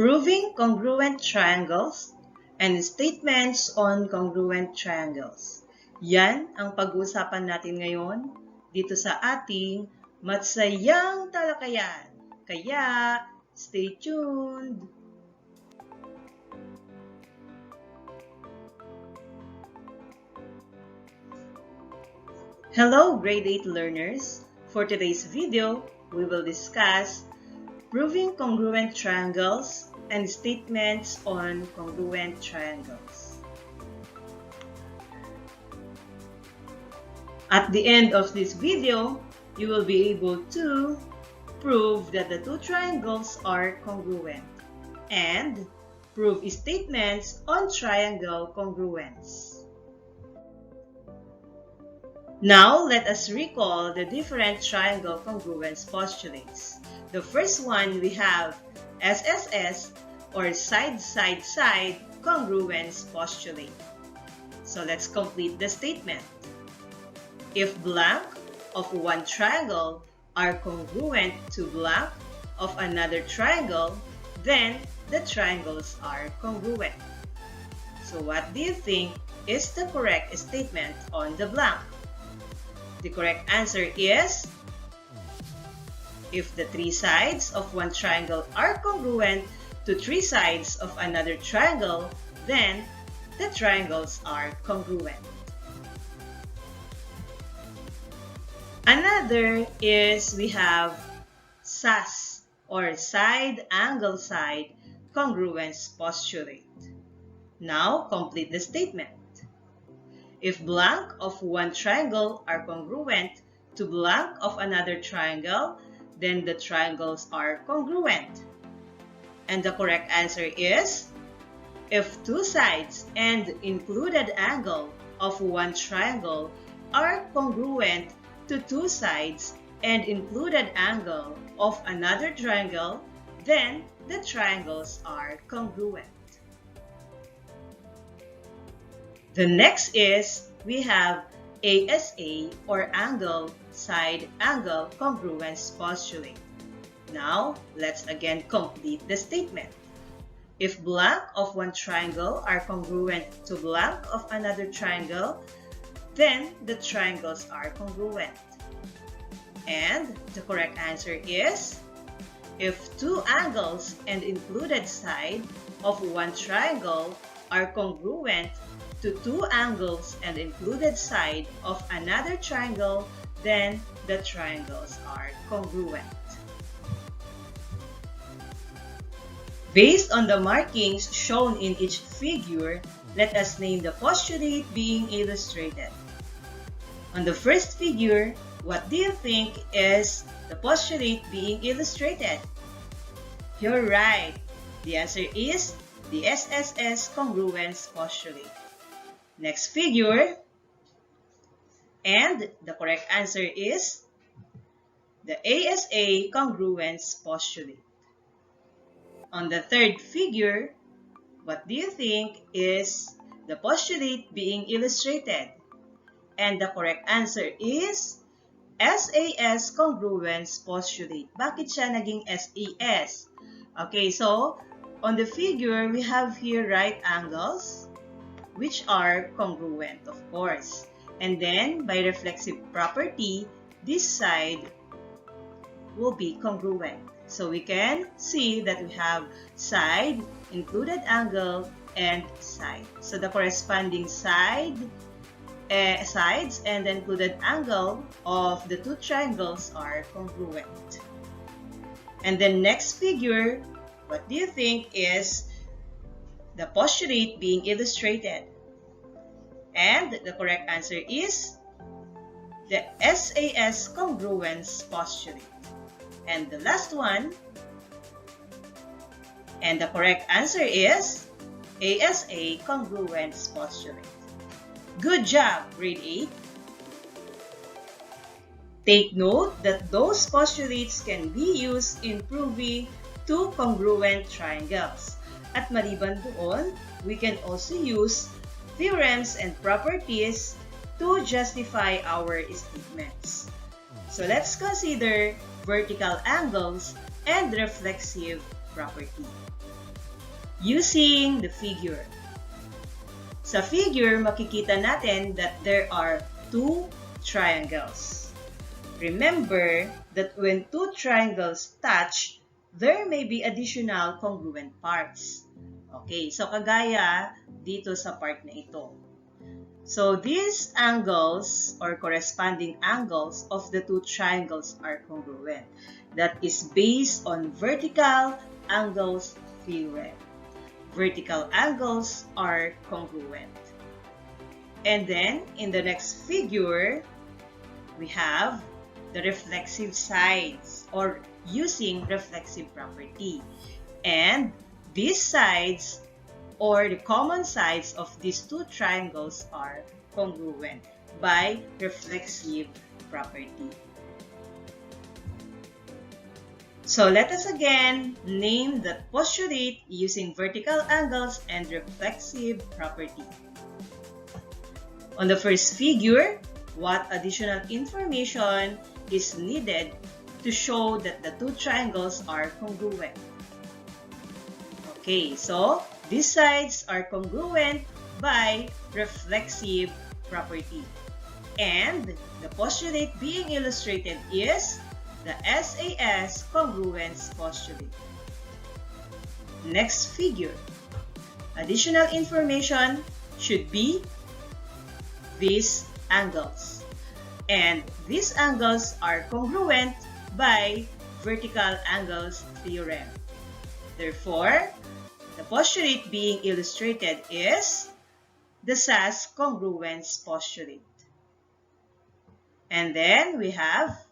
Proving congruent triangles and statements on congruent triangles. Yan ang pag-uusapan natin ngayon dito sa ating matsayang talakayan. Kaya, stay tuned! Hello, Grade 8 learners! For today's video, we will discuss proving congruent triangles and statements on congruent triangles. At the end of this video, you will be able to prove that the two triangles are congruent and prove statements on triangle congruence. Now, let us recall the different triangle congruence postulates. The first one, we have SSS or side-side-side congruence postulate. So let's complete the statement. If blank of one triangle are congruent to blank of another triangle, then the triangles are congruent. So what do you think is the correct statement on the blank? The correct answer is, if the three sides of one triangle are congruent to three sides of another triangle, then the triangles are congruent. Another is we have SAS or side-angle-side congruence postulate. Now, complete the statement. If blank of one triangle are congruent to blank of another triangle, then the triangles are congruent. And the correct answer is, if two sides and included angle of one triangle are congruent to two sides and included angle of another triangle, then the triangles are congruent. The next is, we have ASA or angle side angle congruence postulate. Now, let's again complete the statement. If blank of one triangle are congruent to blank of another triangle, then the triangles are congruent. And the correct answer is, if two angles and included side of one triangle are congruent to two angles and included side of another triangle, then the triangles are congruent. Based on the markings shown in each figure, let us name the postulate being illustrated. On the first figure, what do you think is the postulate being illustrated? You're right. The answer is the SSS congruence postulate. Next figure, and the correct answer is the ASA congruence postulate. On the third figure, what do you think is the postulate being illustrated? And the correct answer is SAS congruence postulate. Bakit siya naging SAS? Okay, so on the figure, we have here right angles, which are congruent, of course. And then, by reflexive property, this side will be congruent. So we can see that we have side, included angle, and side. So the corresponding sides and the included angle of the two triangles are congruent. And the next figure, what do you think is the postulate being illustrated? And the correct answer is the SAS congruence postulate. And the last one, and the correct answer is ASA congruence postulate. Good job, grade 8! Take note that those postulates can be used in proving two congruent triangles. At maliban doon, we can also use theorems and properties to justify our statements. So let's consider vertical angles and reflexive property. Using the figure. Sa figure, makikita natin that there are two triangles. Remember that when two triangles touch, there may be additional congruent parts. Okay, so kagaya dito sa part na ito. So these angles or corresponding angles of the two triangles are congruent. That is based on vertical angles theorem. Vertical angles are congruent. And then, in the next figure, we have the reflexive sides or using reflexive property. And these sides or the common sides of these two triangles are congruent by reflexive property. So let us again name the postulate using vertical angles and reflexive property. On the first figure, what additional information is needed to show that the two triangles are congruent? Okay, so these sides are congruent by reflexive property. And the postulate being illustrated is the SAS congruence postulate. Next figure. Additional information should be these angles. And these angles are congruent by vertical angles theorem. Therefore, the postulate being illustrated is the SAS congruence postulate. And then we have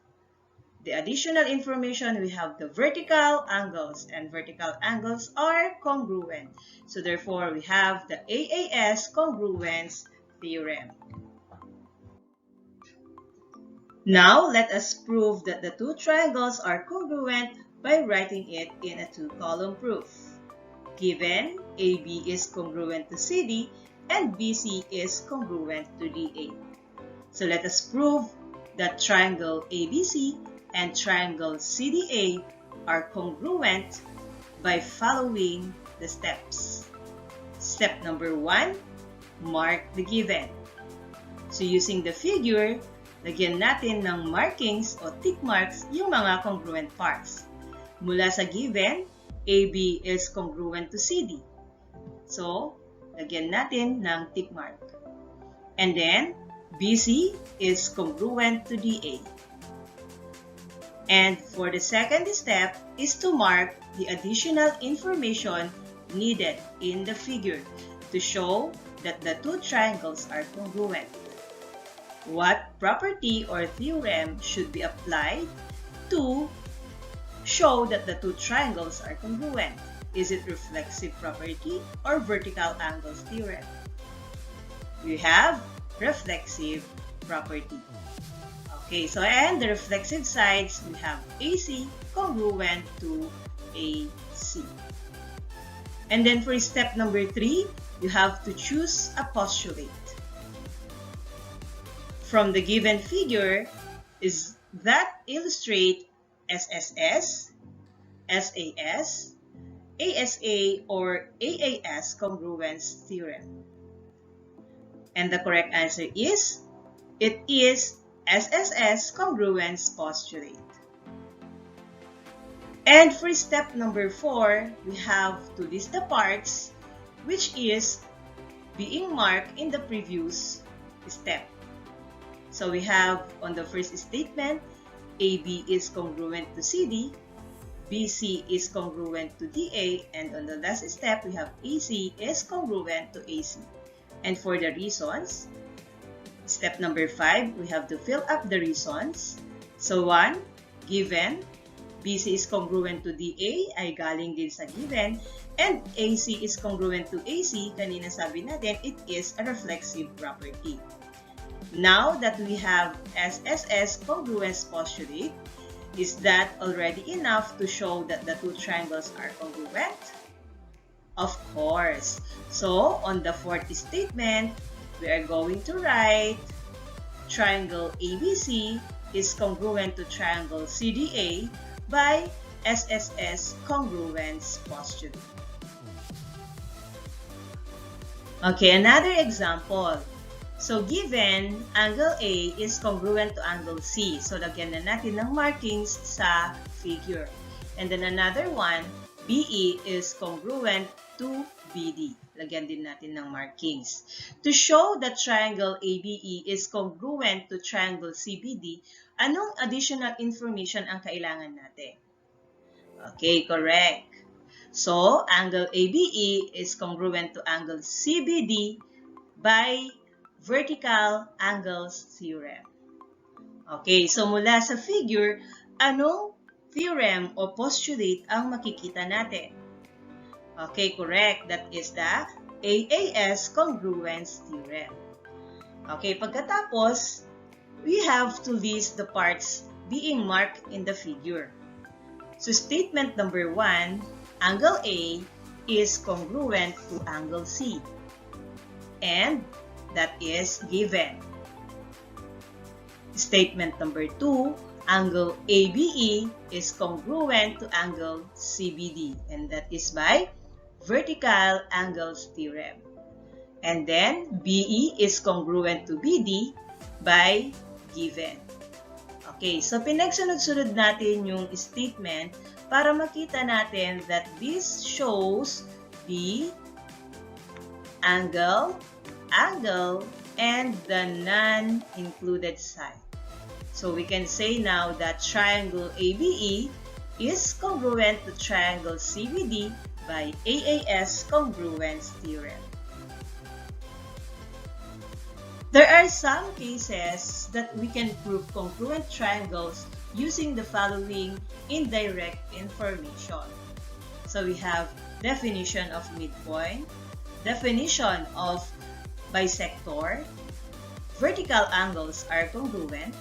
the additional information, we have the vertical angles, and vertical angles are congruent. So therefore, we have the AAS congruence theorem. Now, let us prove that the two triangles are congruent by writing it in a two-column proof. Given AB is congruent to CD and BC is congruent to DA. So let us prove that triangle ABC and triangle CDA are congruent by following the steps. Step number 1, mark the given. So using the figure, lagyan natin ng markings o tick marks yung mga congruent parts. Mula sa given, AB is congruent to CD. So, lagyan natin ng tick mark. And then, BC is congruent to DA. And for the second step is to mark the additional information needed in the figure to show that the two triangles are congruent. What property or theorem should be applied to show that the two triangles are congruent? Is it reflexive property or vertical angles theorem? We have reflexive property. Okay, so and the reflexive sides, we have AC congruent to AC. And then for step number 3, you have to choose a postulate. From the given figure is that illustrate SSS, SAS, ASA, or AAS congruence theorem. And the correct answer is, it is SSS congruence postulate. And for step number 4, we have to list the parts which is being marked in the previous step. So we have on the first statement, AB is congruent to CD, BC is congruent to DA, and on the last step, we have AC is congruent to AC. And for the reasons, step number 5, we have to fill up the reasons. So 1, given, BC is congruent to DA, ay galing din sa given, and AC is congruent to AC, kanina sabi natin, it is a reflexive property. Now that we have SSS congruence postulate, is that already enough to show that the two triangles are congruent? Of course. So, on the fourth statement, we are going to write triangle ABC is congruent to triangle CDA by SSS congruence postulate. Okay, another example. So, given angle A is congruent to angle C. So, lagyan na natin ng markings sa figure. And then another one, BE is congruent to BD. Lagyan din natin ng markings. To show that triangle ABE is congruent to triangle CBD, anong additional information ang kailangan natin? Okay, correct. So, angle ABE is congruent to angle CBD by vertical angles theorem. Okay, so mula sa figure, anong theorem o postulate ang makikita natin? Okay, correct. That is the AAS congruence theorem. Okay, pagkatapos, we have to list the parts being marked in the figure. So, statement number 1, angle A is congruent to angle C. And that is given. Statement number 2, angle ABE is congruent to angle CBD, and that is by vertical angles theorem. And then BE is congruent to BD by given. Okay, so pinagsunod-sunod natin yung statement para makita natin that this shows the angle, and the non-included side. So we can say now that triangle ABE is congruent to triangle CBD by AAS congruence theorem. There are some cases that we can prove congruent triangles using the following indirect information. So we have definition of midpoint, definition of bisector, vertical angles are congruent,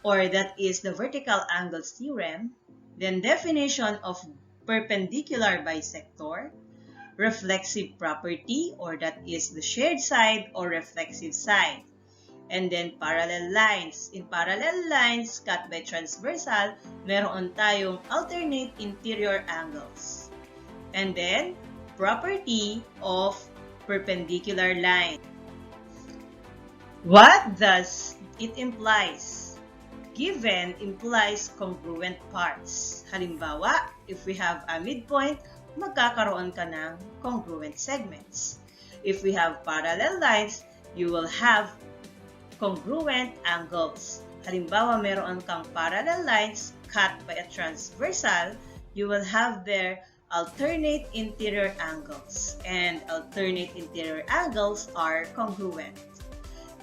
or that is the vertical angles theorem, then definition of perpendicular bisector, reflexive property, or that is the shared side or reflexive side, and then parallel lines. In parallel lines cut by transversal, meron tayong alternate interior angles. And then, property of perpendicular line. What does it implies? Given implies congruent parts. Halimbawa, if we have a midpoint, magkakaroon ka ng congruent segments. If we have parallel lines, you will have congruent angles. Halimbawa, meron kang parallel lines cut by a transversal, you will have there alternate interior angles, and alternate interior angles are congruent.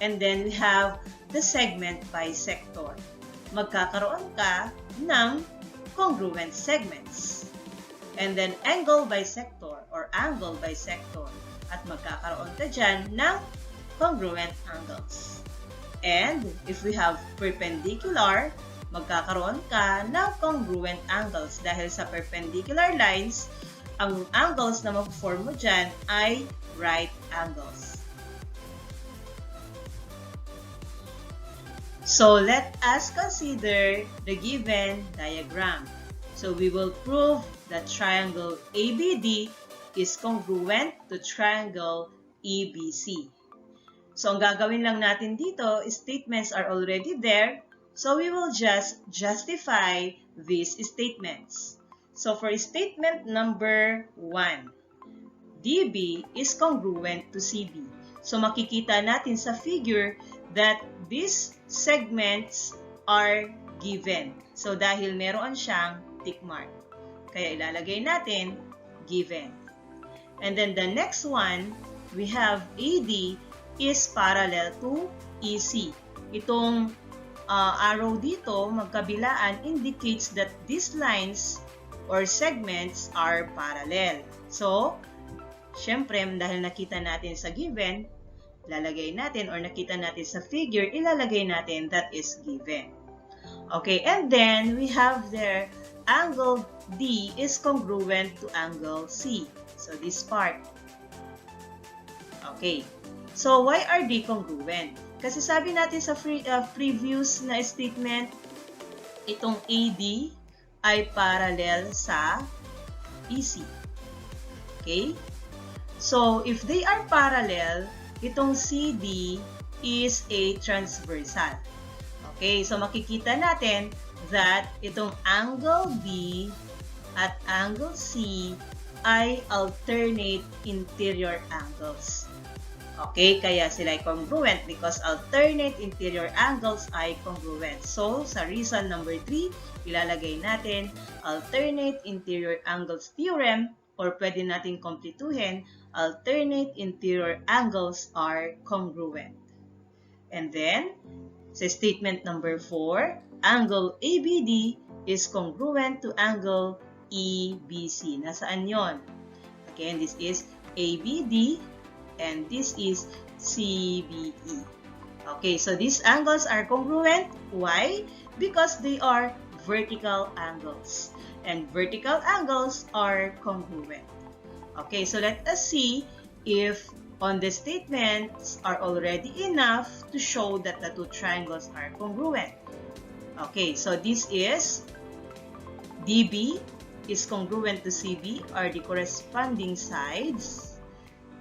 And then we have the segment bisector. Magkakaroon ka ng congruent segments. And then angle bisector or angle bisector, at magkakaroon ka dyan ng congruent angles. And if we have perpendicular, magkakaroon ka ng congruent angles dahil sa perpendicular lines, ang angles na mag-form mo dyan ay right angles. So, let us consider the given diagram. So, we will prove that triangle ABD is congruent to triangle EBC. So, ang gagawin lang natin dito, statements are already there. So, we will just justify these statements. So, for statement number 1, DB is congruent to CB. So, makikita natin sa figure that these segments are given. So, dahil meron siyang tick mark. Kaya ilalagay natin given. And then the next one, we have AD is parallel to EC. Itong arrow dito, magkabilaan, indicates that these lines or segments are parallel. So, syempre, dahil nakita natin sa given, lalagay natin, or nakita natin sa figure, ilalagay natin that is given. Okay, and then we have there, angle D is congruent to angle C. So, this part. Okay. So, why are they congruent? Kasi sabi natin sa previous na statement, itong AD ay parallel sa EC. Okay? So, if they are parallel, itong CD is a transversal. Okay, so makikita natin that itong angle B at angle C ay alternate interior angles. Okay, kaya sila ay congruent because alternate interior angles ay congruent. So, sa reason number 3, ilalagay natin alternate interior angles theorem, or pwede natin kompletuhin, alternate interior angles are congruent. And then, sa statement number 4, angle ABD is congruent to angle EBC. Nasaan yon? Again, this is ABD and this is CBE. Okay, so these angles are congruent. Why? Because they are vertical angles. And vertical angles are congruent. Okay, so let us see if on the statements are already enough to show that the two triangles are congruent. Okay, so this is DB is congruent to CB are the corresponding sides.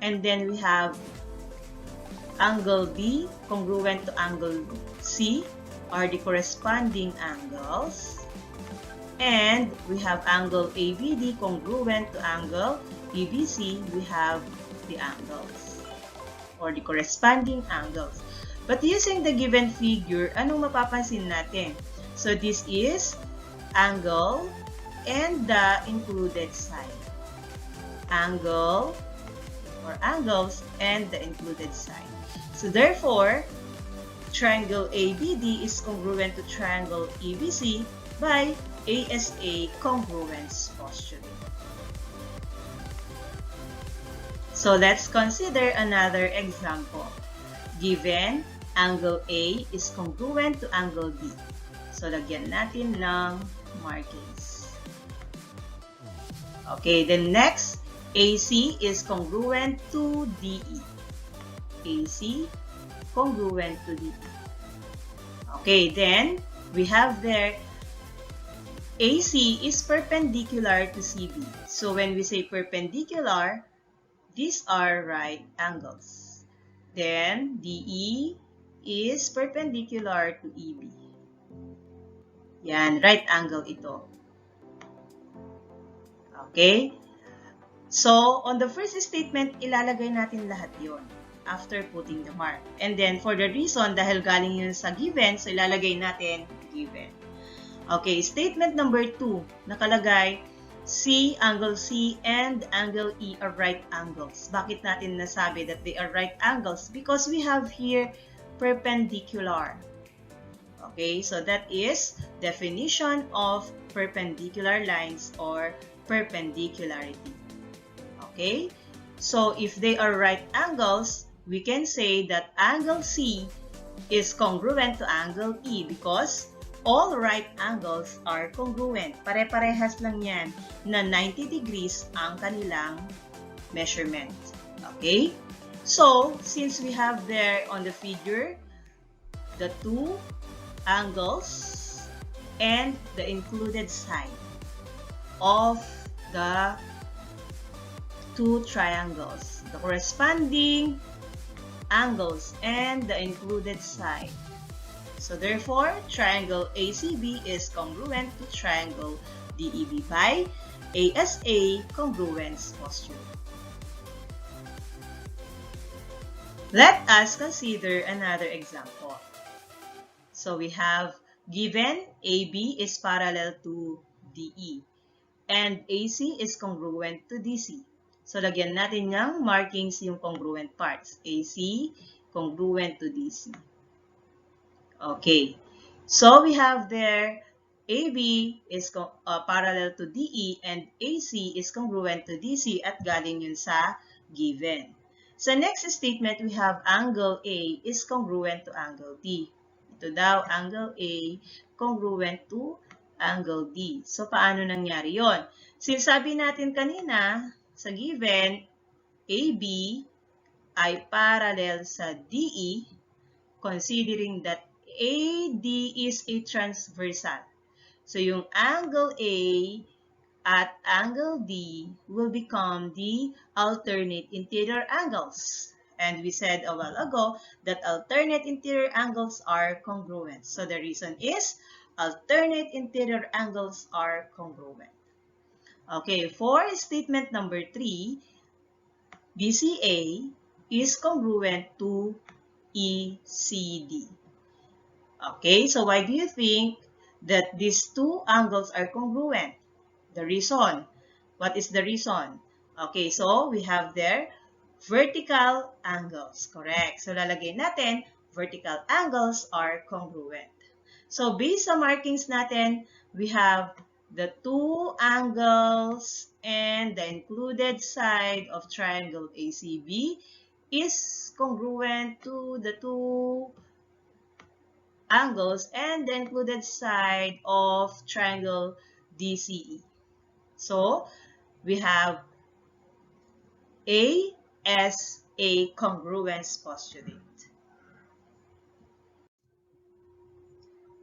And then we have angle D congruent to angle C are the corresponding angles. And we have angle ABD congruent to angle EBC, we have the angles or the corresponding angles. But using the given figure, anong mapapansin natin? So this is angle and the included side. Angle or angles and the included side. So therefore, triangle ABD is congruent to triangle EBC by ASA congruence postulate. So let's consider another example. Given, angle A is congruent to angle D. So lagyan natin ng markings. Okay, then next, AC is congruent to DE. AC congruent to DE. Okay, then we have there AC is perpendicular to CB. So when we say perpendicular, these are right angles. Then, DE is perpendicular to EB. Yan, right angle ito. Okay? So, on the first statement, ilalagay natin lahat yon after putting the mark. And then, for the reason, dahil galing yun sa given, so ilalagay natin given. Okay, statement number 2, nakalagay, angle C and angle E are right angles. Bakit natin nasabi that they are right angles? Because we have here perpendicular. Okay, so that is definition of perpendicular lines or perpendicularity. Okay, so if they are right angles, we can say that angle C is congruent to angle E because all right angles are congruent. Pare-parehas lang yan na 90 degrees ang kanilang measurement. Okay? So, since we have there on the figure the two angles and the included side of the two triangles, the corresponding angles and the included side. So therefore, triangle ACB is congruent to triangle DEB by ASA congruence postulate. Let us consider another example. So we have given AB is parallel to DE and AC is congruent to DC. So lagyan natin ng markings yung congruent parts. AC congruent to DC. Okay, so we have there AB is parallel to DE and AC is congruent to DC at galing yun sa given. Sa next statement, we have angle A is congruent to angle D. Ito daw, angle A congruent to angle D. So, paano nangyari yon? Since sabi natin kanina, sa given, AB ay parallel sa DE, considering that AD is a transversal. So yung angle A at angle D will become the alternate interior angles. And we said a while ago that alternate interior angles are congruent. So the reason is alternate interior angles are congruent. Okay, for statement number 3, BCA is congruent to ECD. Okay, so why do you think that these two angles are congruent? The reason. What is the reason? Okay, so we have there vertical angles. Correct. So lalagay natin, vertical angles are congruent. So based sa markings natin, we have the two angles and the included side of triangle ACB is congruent to the two angles and the included side of triangle DCE. So, we have A as a congruence postulate.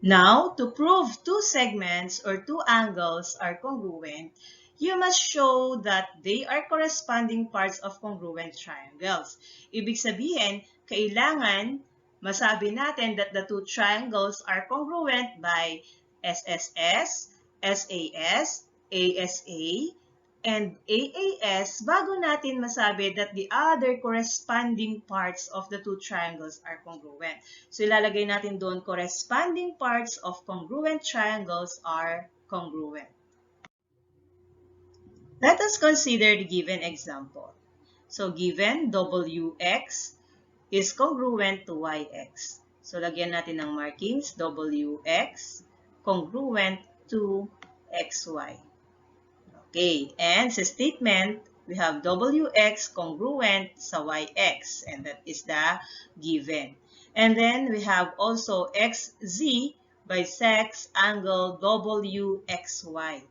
Now, to prove two segments or two angles are congruent, you must show that they are corresponding parts of congruent triangles. Ibig sabihin, kailangan masabi natin that the two triangles are congruent by SSS, SAS, ASA, and AAS bago natin masabi that the other corresponding parts of the two triangles are congruent. So ilalagay natin doon, corresponding parts of congruent triangles are congruent. Let us consider the given example. So given WX is congruent to YX. So lagyan natin ng markings, WX congruent to XY. Okay, and sa statement, we have WX congruent sa YX, and that is the given. And then we have also XZ bisects angle WXY.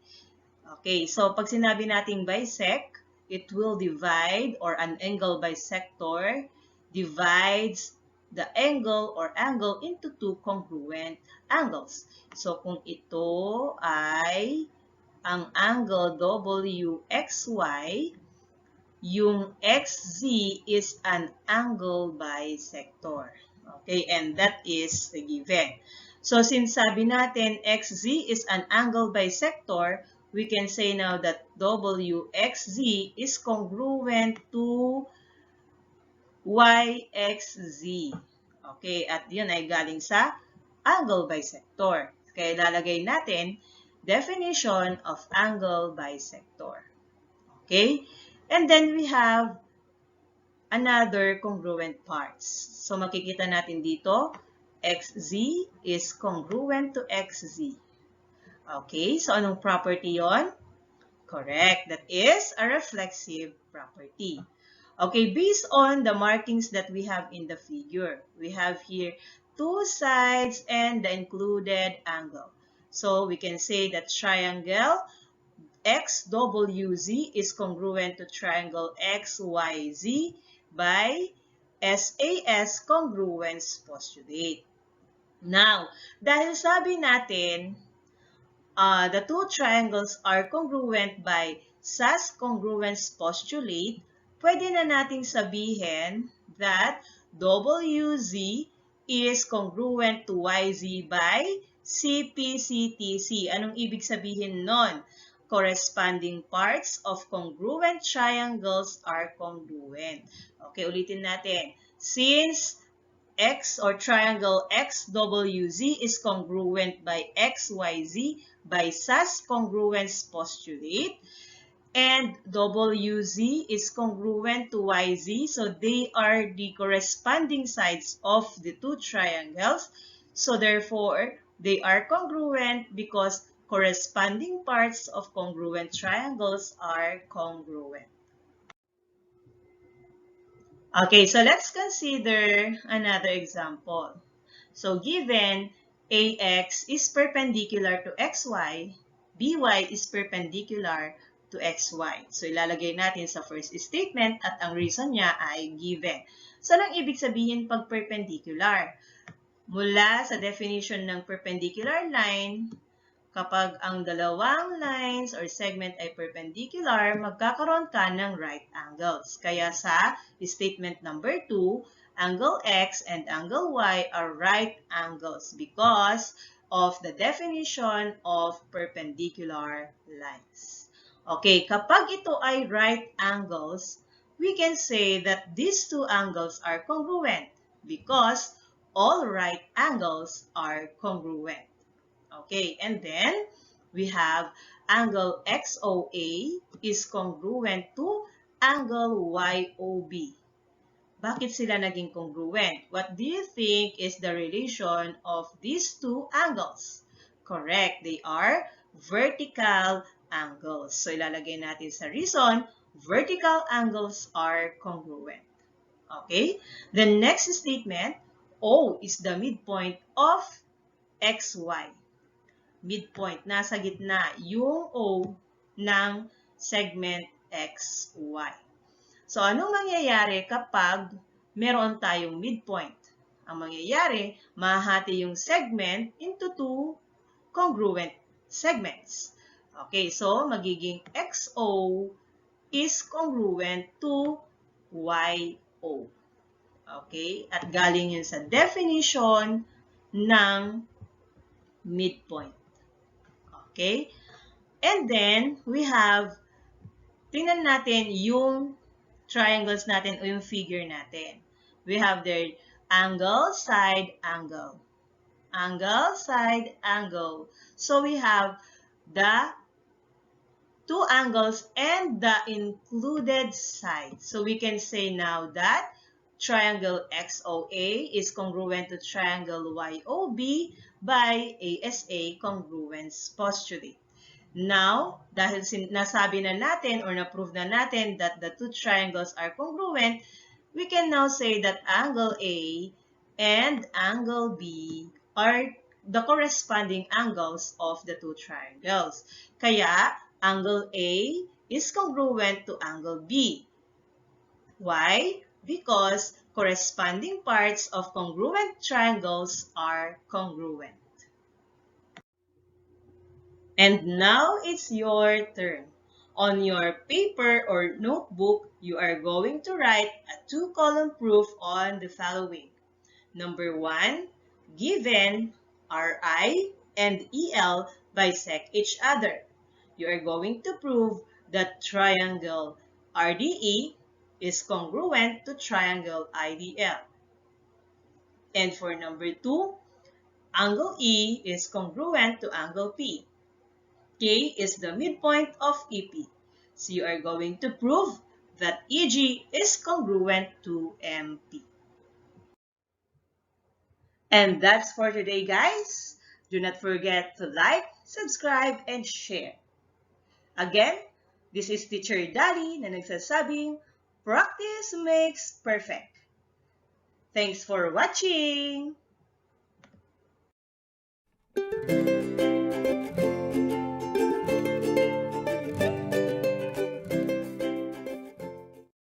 Okay, so pag sinabi nating bisect, it will divide, or an angle bisector divides the angle or angle into two congruent angles. So kung ito ay ang angle WXY, yung XZ is an angle bisector. Okay, and that is the given. So, since sabi natin XZ is an angle bisector, we can say now that WXZ is congruent to YXZ. Okay, at yun ay galing sa angle bisector. Kaya lalagay natin definition of angle bisector. Okay? And then we have another congruent parts. So makikita natin dito, XZ is congruent to XZ. Okay? So anong property yon? Correct. That is a reflexive property. Okay, based on the markings that we have in the figure, we have here two sides and the included angle. So we can say that triangle XWZ is congruent to triangle XYZ by SAS congruence postulate. Now, dahil sabi natin, the two triangles are congruent by SAS congruence postulate, pwede na nating sabihin that WZ is congruent to YZ by CPCTC. Anong ibig sabihin nun? Corresponding parts of congruent triangles are congruent. Okay, ulitin natin. Since X or triangle XWZ is congruent by XYZ by SAS congruence postulate, and WZ is congruent to YZ, so they are the corresponding sides of the two triangles. So therefore, they are congruent because corresponding parts of congruent triangles are congruent. Okay, so let's consider another example. So given AX is perpendicular to XY, BY is perpendicular to XY. So ilalagay natin sa first statement at ang reason niya ay given. So anong ibig sabihin pag perpendicular? Mula sa definition ng perpendicular line, kapag ang dalawang lines or segment ay perpendicular, magkakaroon ka ng right angles. Kaya sa statement number 2, angle X and angle Y are right angles because of the definition of perpendicular lines. Okay, kapag ito ay right angles, we can say that these two angles are congruent because all right angles are congruent. Okay, and then we have angle XOA is congruent to angle YOB. Bakit sila naging congruent? What do you think is the relation of these two angles? Correct, they are vertical angles. So ilalagay natin sa reason, vertical angles are congruent. Okay, the next statement, O is the midpoint of XY. Midpoint, nasa gitna yung O ng segment XY. So, anong mangyayari kapag meron tayong midpoint? Ang mangyayari, mahati yung segment into two congruent segments. Okay, so magiging XO is congruent to YO. Okay, at galing yun sa definition ng midpoint. Okay? And then, we have, tingnan natin yung triangles natin o yung figure natin. We have their angle, side, angle. Angle, side, angle. So, we have the two angles and the included side. So, we can say now that triangle XOA is congruent to triangle YOB by ASA congruence postulate. Now, dahil nasabi na natin or na-prove na natin that the two triangles are congruent, we can now say that angle A and angle B are the corresponding angles of the two triangles. Kaya, angle A is congruent to angle B. Why? Because corresponding parts of congruent triangles are congruent. And now it's your turn. On your paper or notebook, you are going to write a two-column proof on the following. Number 1, given RI and EL bisect each other. You are going to prove that triangle RDE is congruent to triangle IDL. And for number 2, angle E is congruent to angle P. K is the midpoint of EP. So you are going to prove that EG is congruent to MP. And that's for today, guys. Do not forget to like, subscribe, and share. Again, this is Teacher Dali na nagsasabing, practice makes perfect. Thanks for watching!